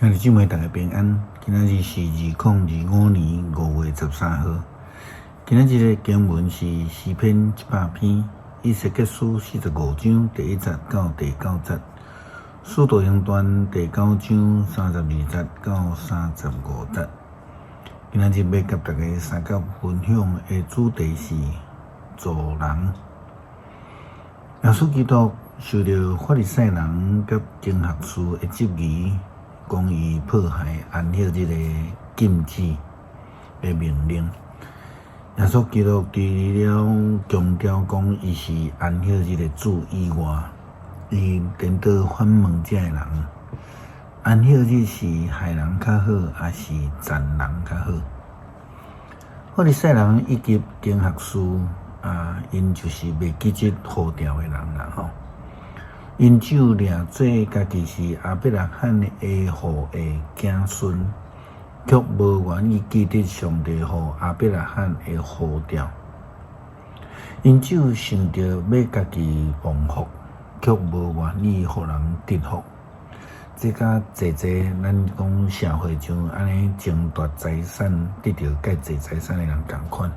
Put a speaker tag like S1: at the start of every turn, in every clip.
S1: 兄弟姊妹，大家平安。今仔日是2025年5月13号。今仔日的经文是诗篇100篇，以西结书45章第1节到第9节，使徒行传第9章32节到35节。今仔日要甲大家三角分享的主题是做人。耶稣基督受到法利赛人甲经学士的质疑，讲伊迫害安息日的禁止的命令。耶稣基督除了强调讲伊是安息日的主以外，伊颠倒反问这个人：安息日是害人较好，还是赞人较好？法利赛人以及经学士因就是袂记这呼召的人啦吼。因只有掠做家己是亚伯拉罕的下户的子孙，却无愿意记得上帝互亚伯拉罕的呼召。因只有想着要家己蒙福，却无愿意互人得福。这甲济咱讲社会上安尼争夺财产、得到介济财产的人同款。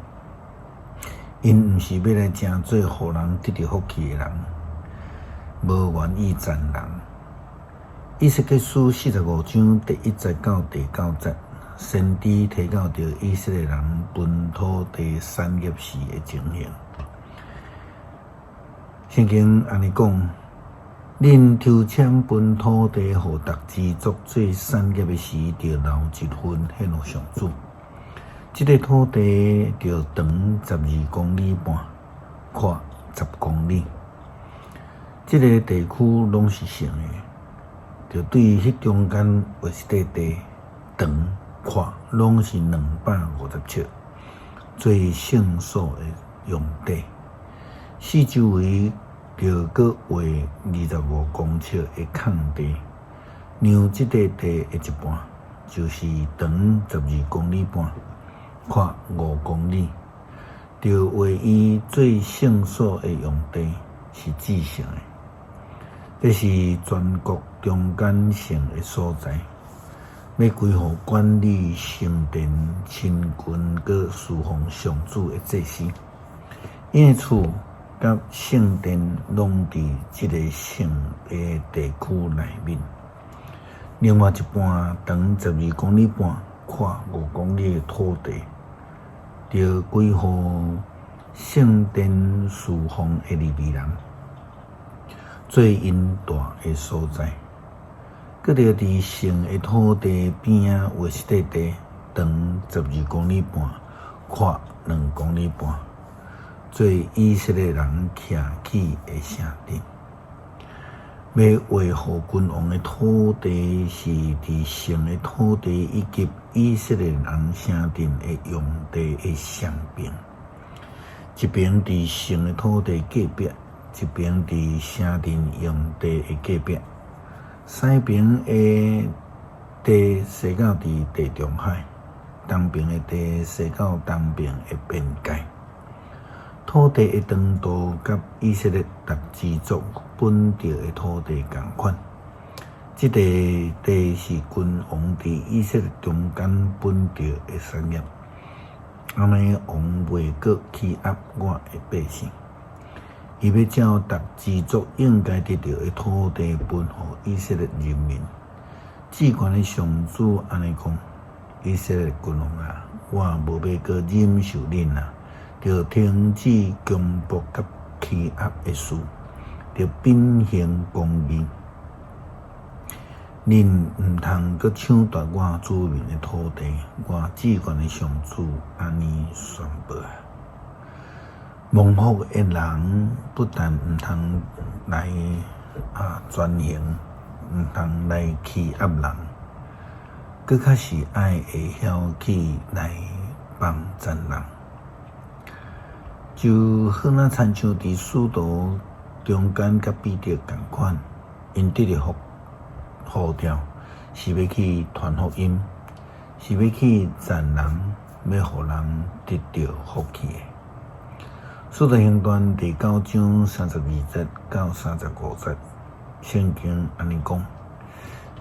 S1: 因毋是要来争做互人得到福气的人，无愿意赞人。以西结书45章第1节到第9节，先知提到着以色列人分土地产业时的情形。圣经安尼讲：恁抽签分土地，互逐支族做产业的时，就留一份献予上主。这个土地就长12公里半，宽10公里。这个地区拢是成的，就对迄中间有一块地，长宽拢是250尺，做圣所的用地。四周围就搁画25公尺的空地，让这块地的一半，就是长12公里半。宽5公里，就为伊做圣所的用地是制成的。这是全国中间性的所在，要归乎管理圣殿、亲近佮侍奉上主的祭司。因的厝甲圣殿拢伫这个圣的地区内面。另外一半长12公里半、宽5公里的土地，就归乎圣殿侍奉的利未人，做因大的所在。佮着伫圣的土地边仔有一块地，长12公里半，宽2公里半，做以色列人徛起的圣殿。要维护君王的土地是伫圣的土地以及以色列人圣殿的用地的上边，一边伫圣的土地隔壁，一边伫圣殿用地的隔壁。西边的地西到伫地中海，东边的地西到东边的边界。土地的长度甲以色列逐支族本地的土地同款。这个地是君王伫以色列中间本地的产业。安尼王袂阁欺压我的百姓，伊要照逐支族应该得到的土地分予以色列人民。至关的上主安尼讲：以色列君王啊，我无要阁忍受恁啊！就停止强迫甲欺压的事，就秉行公义。恁毋通阁抢夺我子民的土地，我至关的上主安尼宣布。蒙福的人不但毋通来专行，毋通来欺压人，佫较是爱会晓去来帮赞人。就好像亲像伫使徒中间甲彼得同款，因得着呼召，是要去传福音，是要去赞人，要互人得到福气的。使徒行传第9章32节到35节，圣经安尼讲：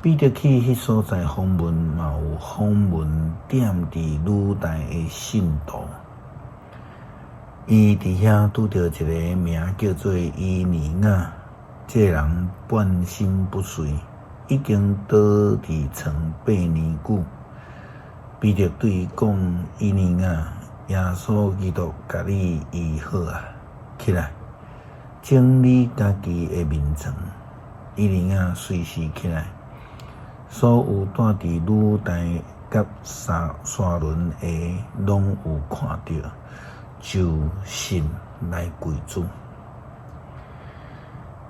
S1: 彼得去迄所在访问，嘛有访问点伫女大的信徒。伊伫遐拄着一个名叫做伊尼亚，这个人半身不遂，已经倒伫床8年久。彼得对伊讲：“伊尼亚，耶稣基督甲你医好啊，起来，整理家己的面床。”伊尼亚随时起来，所有住伫女大甲沙轮的拢有看到。就信来归主。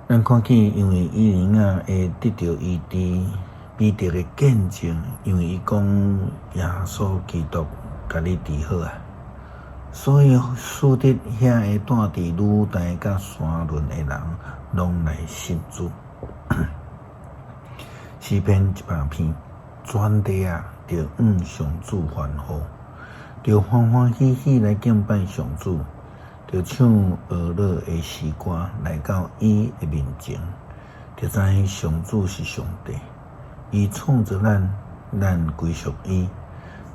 S1: 咱看见，因为伊尼亚会得到医治，彼得的见证，因为伊讲耶稣基督甲你治好啊，所以使得遐会住伫女大甲山仑的人，拢来信主。诗篇100篇，全地啊，着上主欢呼。着欢欢喜喜来敬拜上主，着唱俄勒的诗歌来到伊的面前，着知上主是上帝，伊创造咱，咱归属伊，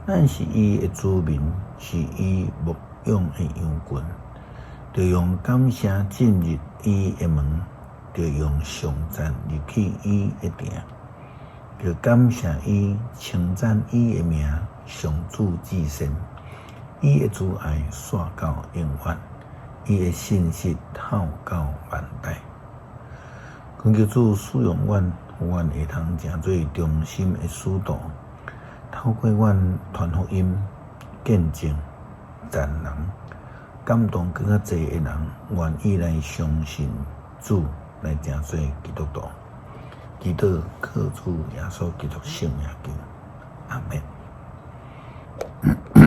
S1: 咱是伊的子民，是伊牧养的羊群，着用感谢进入伊的门，着用颂赞入去伊的殿，着感谢伊，称赞伊的名，上主至善。伊的慈爱线到永远，伊的信实透到万代。恳求主使用阮，阮会通成做忠心的使徒，透过阮传福音、见证、赞人，感动更较侪的人愿意来相信主，来成做基督徒。祈祷靠主耶稣基督圣名求，阿门。